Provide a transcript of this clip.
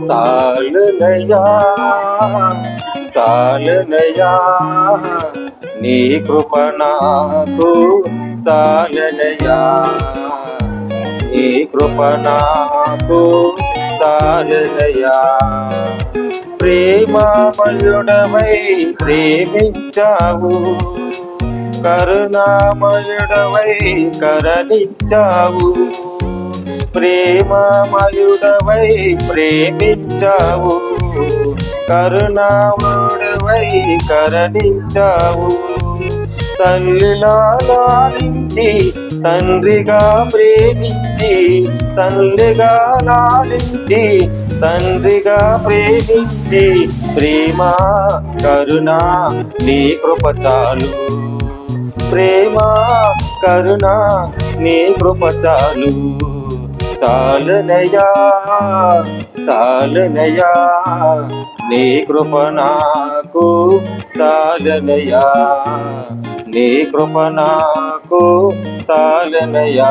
సాలునయ్యా సాలునయ్యా నీ కృప నాకు సాలునయ్యా నీ కృప నాకు సాలునయ్యా ప్రేమమయుడవై ప్రేమించావు కరుణామయుడవై కరుణించావు ప్రేమమయుడవై ప్రేమించావు కరుణామయుడవై కరుణించావు తల్లిలా లాలించి తండ్రిగా ప్రేమించి తల్లిగా లాలించి తండ్రిగా ప్రేమించి ప్రేమ కరుణ నీ కృప చాలు ప్రేమ కరుణ నీ కృప చాలు చాలునయ్యా చాలునయ్యా నీ కృప నాకు చాలునయ్యా నీ కృప నాకు చాలునయ్యా